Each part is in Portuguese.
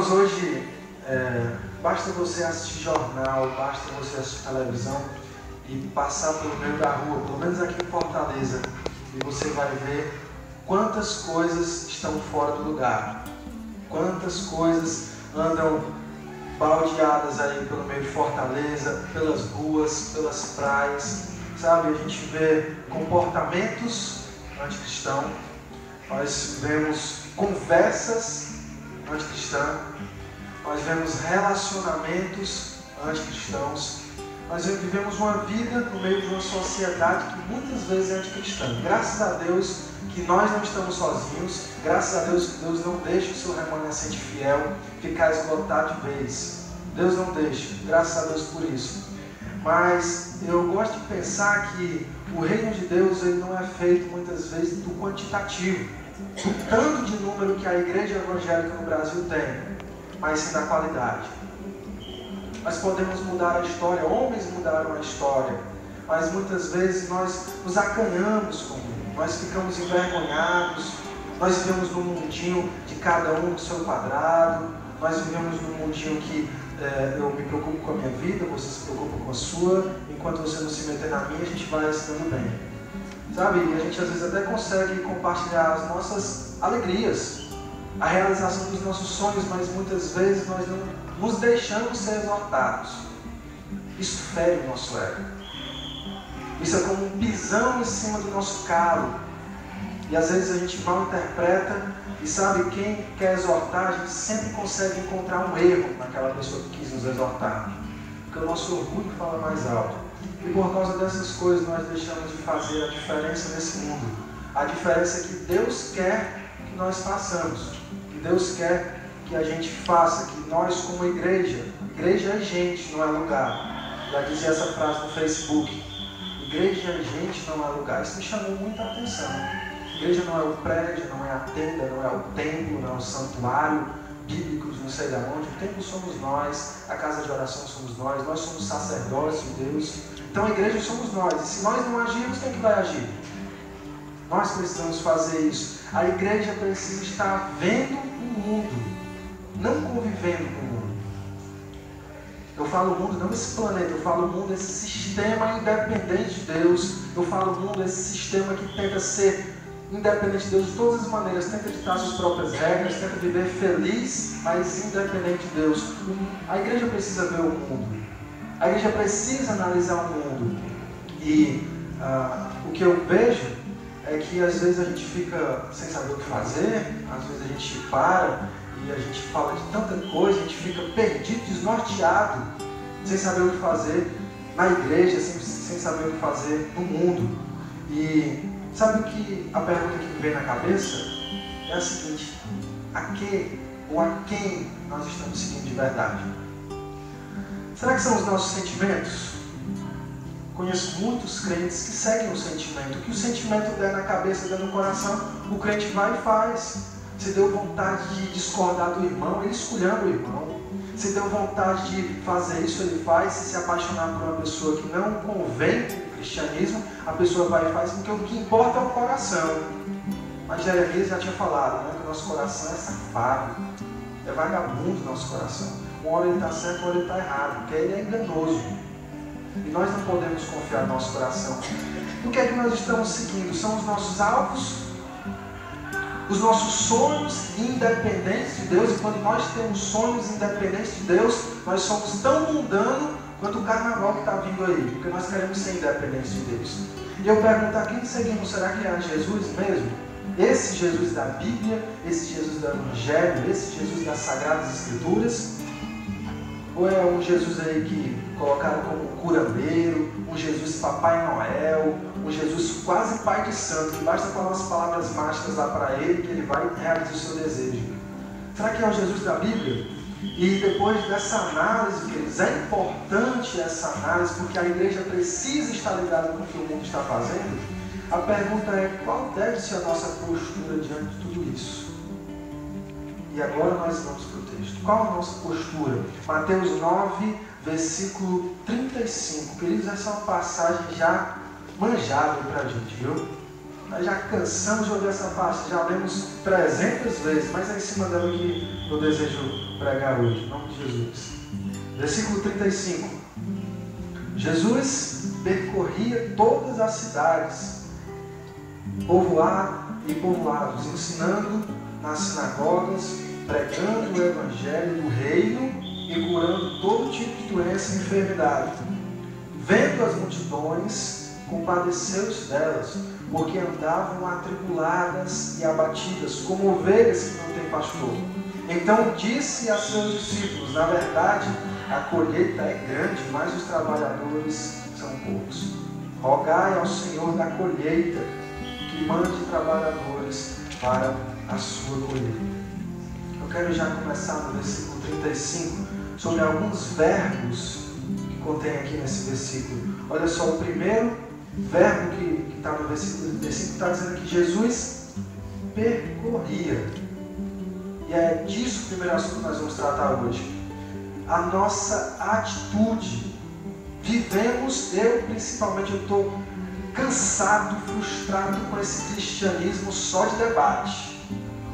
Irmãos, hoje basta você assistir jornal, basta você assistir televisão e passar pelo meio da rua, pelo menos aqui em Fortaleza, e você vai ver quantas coisas estão fora do lugar, quantas coisas andam baldeadas aí pelo meio de Fortaleza, pelas ruas, pelas praias, sabe? A gente vê comportamentos anticristãos, nós vemos conversas anticristãs, nós vemos relacionamentos anticristãos, nós vivemos uma vida no meio de uma sociedade que muitas vezes é anticristã. Graças a Deus que nós não estamos sozinhos, graças a Deus que Deus não deixa o seu remanescente fiel ficar esgotado de vez. Deus não deixa, graças a Deus por isso. Mas eu gosto de pensar que o reino de Deus ele não é feito muitas vezes do quantitativo, do tanto de número que a igreja evangélica no Brasil tem, mas sim da qualidade. Nós podemos mudar a história, homens mudaram a história, mas muitas vezes nós nos acanhamos com o mundo, nós ficamos envergonhados, nós vivemos num mundinho de cada um do seu quadrado, nós vivemos num mundinho que eu me preocupo com a minha vida, você se preocupa com a sua, enquanto você não se meter na minha, a gente vai se dando bem. Sabe, e a gente às vezes até consegue compartilhar as nossas alegrias, a realização dos nossos sonhos, mas muitas vezes nós não nos deixamos ser exortados. Isso fere o nosso ego. Isso é como um pisão em cima do nosso calo. E às vezes a gente mal interpreta, e sabe, quem quer exortar, a gente sempre consegue encontrar um erro naquela pessoa que quis nos exortar. Porque o nosso orgulho fala mais alto. E por causa dessas coisas nós deixamos de fazer a diferença nesse mundo. A diferença que Deus quer que nós façamos. Que Deus quer que a gente faça, que nós como igreja é gente, não é lugar. Já dizia essa frase no Facebook. Igreja é gente, não é lugar. Isso me chamou muita atenção. Igreja não é o prédio, não é a tenda, não é o templo, não é o santuário bíblico, não sei de onde. O templo somos nós, a casa de oração somos nós somos sacerdotes de Deus. Então a igreja somos nós, e se nós não agirmos, quem que vai agir? Nós precisamos fazer isso. A igreja precisa estar vendo o mundo, não convivendo com o mundo. Eu falo o mundo, não esse planeta, eu falo o mundo, esse sistema independente de Deus. Eu falo o mundo, esse sistema que tenta ser independente de Deus de todas as maneiras, tenta ditar suas próprias regras, tenta viver feliz, mas independente de Deus. A igreja precisa ver o mundo. A igreja precisa analisar o mundo. E o que eu vejo é que às vezes a gente fica sem saber o que fazer, às vezes a gente para e a gente fala de tanta coisa, a gente fica perdido, desnorteado, sem saber o que fazer na igreja, sem saber o que fazer no mundo. E sabe o que a pergunta que me vem na cabeça? É a seguinte: a que ou a quem nós estamos seguindo de verdade? Será que são os nossos sentimentos? Conheço muitos crentes que seguem o sentimento. O que o sentimento der na cabeça, der no coração, o crente vai e faz. Se deu vontade de discordar do irmão, ele escolhendo o irmão. Se deu vontade de fazer isso, ele faz. Se apaixonar por uma pessoa que não convém com o cristianismo, a pessoa vai e faz, porque o que importa é o coração. Mas Jeremias já tinha falado, né, que o nosso coração é safado, é vagabundo o nosso coração. Uma hora ele está certo, uma hora ele está errado, porque ele é enganoso. E nós não podemos confiar no nosso coração. O que é que nós estamos seguindo? São os nossos alvos, os nossos sonhos independentes de Deus. E quando nós temos sonhos independentes de Deus, nós somos tão mundanos quanto o carnaval que está vindo aí, porque nós queremos ser independentes de Deus. E eu pergunto a quem seguimos, será que é Jesus mesmo? Esse Jesus da Bíblia, esse Jesus do Evangelho, esse Jesus das Sagradas Escrituras? Ou é um Jesus aí que colocaram como curandeiro, um Jesus Papai Noel, um Jesus quase Pai de Santo, que basta falar umas palavras mágicas lá para ele que ele vai realizar o seu desejo? Será que é o Jesus da Bíblia? E depois dessa análise, queridos, é importante essa análise, porque a igreja precisa estar ligada com o que o mundo está fazendo. A pergunta é: qual deve ser a nossa postura diante de tudo isso? E agora nós vamos para o texto. Qual a nossa postura? Mateus 9, versículo 35. Queridos, essa é uma passagem já manjada para a gente, viu? Nós já cansamos de ouvir essa parte, já lemos 300 vezes, mas é em cima dela que eu desejo pregar hoje, em nome de Jesus. Versículo 35. Jesus percorria todas as cidades, povoados, ensinando nas sinagogas, pregando o evangelho do reino e curando todo tipo de doença e enfermidade. Vendo as multidões, compadeceu-se delas, porque andavam atribuladas e abatidas, como ovelhas que não têm pastor. Então disse a seus discípulos: na verdade, a colheita é grande, mas os trabalhadores são poucos. Rogai ao Senhor da colheita que mande trabalhadores para a sua colheita. Eu quero já começar no versículo 35 sobre alguns verbos que contém aqui nesse versículo. Olha só, o primeiro verbo que está no versículo 35 está dizendo que Jesus percorria. E é disso o primeiro assunto que nós vamos tratar hoje. A nossa atitude. Vivemos, principalmente, eu estou cansado, frustrado com esse cristianismo só de debate.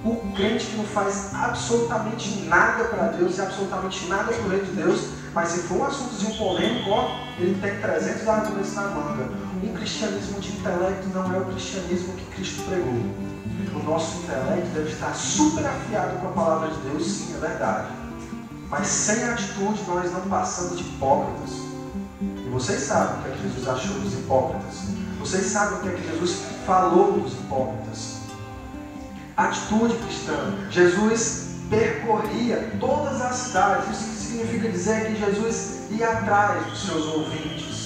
O crente que não faz absolutamente nada para Deus e absolutamente nada para o reino de Deus, mas se for um assuntozinho polêmico, ele tem 300 argumentos na manga. Um cristianismo de intelecto não é o cristianismo que Cristo pregou. O nosso intelecto deve estar super afiado com a palavra de Deus, sim, é verdade. Mas sem atitude nós não passamos de hipócritas. E vocês sabem o que é que Jesus achou dos hipócritas. Vocês sabem o que é que Jesus falou dos hipócritas. Atitude cristã. Jesus percorria todas as cidades. Isso significa dizer que Jesus ia atrás dos seus ouvintes.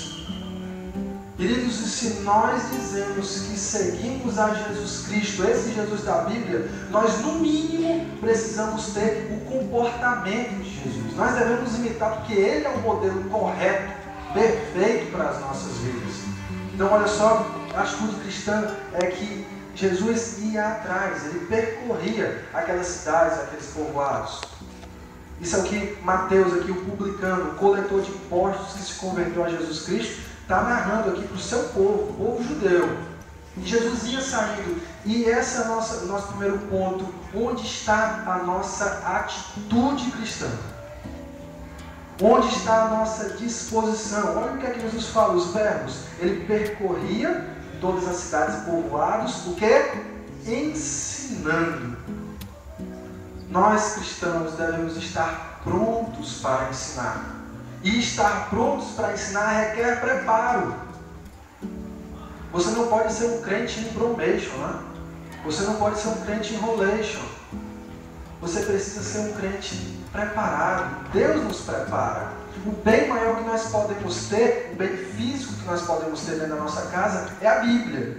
Queridos, e se nós dizemos que seguimos a Jesus Cristo, esse Jesus da Bíblia, nós no mínimo precisamos ter o comportamento de Jesus. Nós devemos imitar, porque Ele é o modelo correto, perfeito para as nossas vidas. Então olha só, a atitude cristã é que Jesus ia atrás, Ele percorria aquelas cidades, aqueles povoados. Isso é o que Mateus aqui, o publicano, o coletor de impostos que se converteu a Jesus Cristo, está narrando aqui para o seu povo, o povo judeu. E Jesus ia saindo. E esse é o nosso primeiro ponto. Onde está a nossa atitude cristã? Onde está a nossa disposição? Olha o que é que Jesus fala, os verbos. Ele percorria todas as cidades e povoados, o quê? Ensinando. Nós cristãos devemos estar prontos para ensinar. E estar prontos para ensinar requer preparo. Você não pode ser um crente em bromation, né? Você não pode ser um crente em enrolation. Você precisa ser um crente preparado. Deus nos prepara. O bem maior que nós podemos ter, o bem físico que nós podemos ter dentro da nossa casa, é a Bíblia.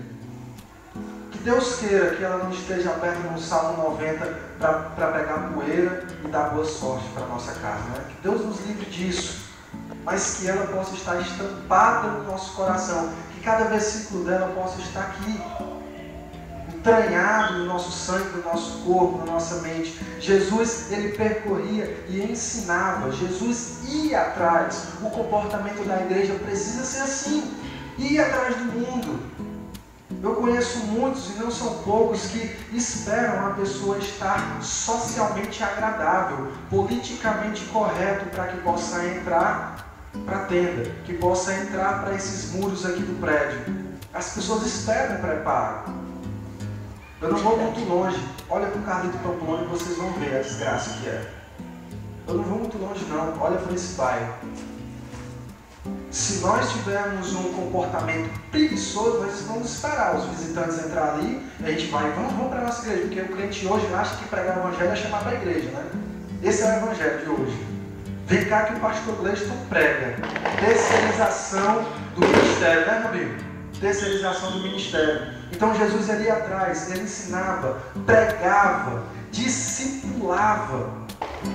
Que Deus queira que ela não esteja aberta no Salmo 90 para pegar poeira e dar boa sorte para a nossa casa, né? Que Deus nos livre disso. Mas que ela possa estar estampada no nosso coração, que cada versículo dela possa estar aqui, entranhado no nosso sangue, no nosso corpo, na nossa mente. Jesus, ele percorria e ensinava, Jesus ia atrás. O comportamento da igreja precisa ser assim, ir atrás do mundo. Eu conheço muitos, e não são poucos, que esperam a pessoa estar socialmente agradável, politicamente correto, para que possa entrar para a tenda, que possa entrar para esses muros aqui do prédio. As pessoas esperam preparo. Eu não vou muito longe. Olha para o Carlito Pamplona e vocês vão ver a desgraça que é. Eu não vou muito longe não. Olha para esse bairro. Se nós tivermos um comportamento preguiçoso, nós vamos esperar os visitantes entrar ali, e a gente vai, vamos para a nossa igreja, porque o crente hoje acha que pregar o evangelho é chamar para a igreja, né? Esse é o evangelho de hoje. Vem cá que o pastor Gleison prega. Terceirização do ministério, né, Fabinho? Terceirização do ministério. Então Jesus ele ia atrás, ele ensinava, pregava, discipulava.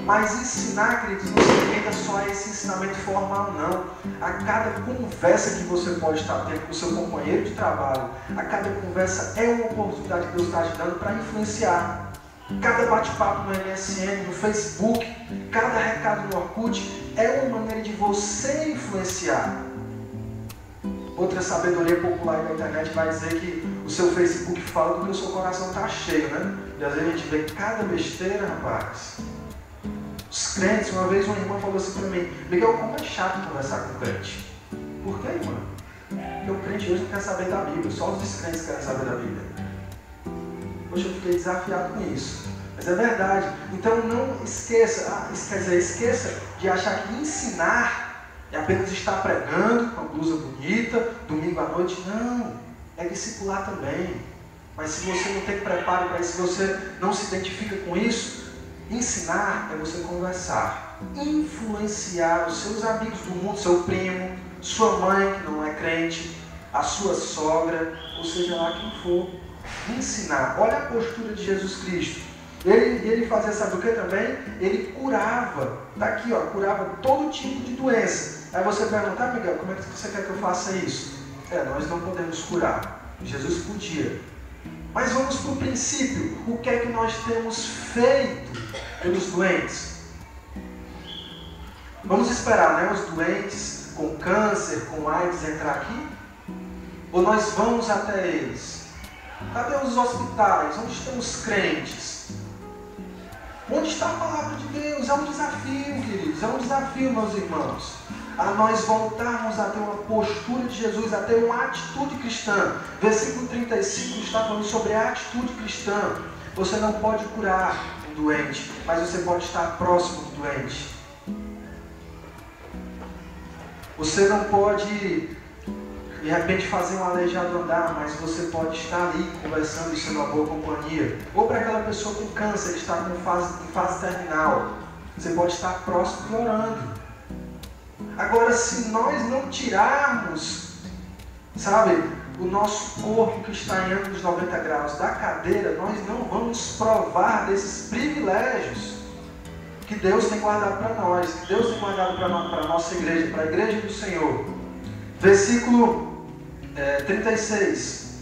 Mas ensinar, queridos, não se limita só a esse ensinamento formal, não. A cada conversa que você pode estar tendo com o seu companheiro de trabalho, a cada conversa é uma oportunidade que Deus está te dando para influenciar. Cada bate-papo no MSN, no Facebook, cada recado no Orkut é uma maneira de você influenciar. Vou outra sabedoria popular da internet vai dizer que o seu Facebook fala do que o seu coração está cheio, né? E às vezes a gente vê cada besteira, rapaz. Os crentes, uma vez uma irmã falou assim para mim: Miguel, como é chato conversar com o crente. Por quê, irmã? Porque o crente hoje não quer saber da Bíblia, só os descrentes querem saber da Bíblia. Hoje eu fiquei desafiado com isso. Mas é verdade. Então não esqueça, esqueça de achar que ensinar é apenas estar pregando com a blusa bonita, domingo à noite. Não, é discipular também. Mas se você não tem preparo para isso, se você não se identifica com isso, ensinar é você conversar, influenciar os seus amigos do mundo, seu primo, sua mãe que não é crente, a sua sogra, ou seja lá quem for. Ensinar. Olha a postura de Jesus Cristo. Ele fazia, sabe o que também? Ele curava. Está aqui, ó, curava todo tipo de doença. Aí você pergunta: Miguel, como é que você quer que eu faça isso? Nós não podemos curar. Jesus podia. Mas vamos para o princípio. O que é que nós temos feito pelos doentes? Vamos esperar, né, os doentes com câncer, com AIDS entrar aqui? Ou nós vamos até eles? Cadê os hospitais? Onde estão os crentes? Onde está a palavra de Deus? É um desafio, queridos. É um desafio, meus irmãos, a nós voltarmos a ter uma postura de Jesus, a ter uma atitude cristã. Versículo 35 está falando sobre a atitude cristã. Você não pode curar um doente, mas você pode estar próximo do doente. Você não pode, de repente, fazer um aleijado andar, mas você pode estar ali conversando e sendo uma boa companhia. Ou para aquela pessoa com câncer, que está em fase terminal, você pode estar próximo e orando. Agora, se nós não tirarmos, sabe, o nosso corpo que está em ângulos 90 graus da cadeira, nós não vamos provar desses privilégios que Deus tem guardado para nós, que Deus tem guardado para a nossa igreja, para a igreja do Senhor. Versículo 36.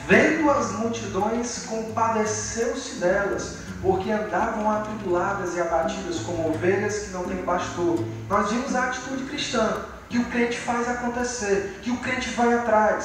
Vendo as multidões, compadeceu-se delas, porque andavam atribuladas e abatidas como ovelhas que não têm pastor. Nós vimos a atitude cristã, que o crente faz acontecer, que o crente vai atrás.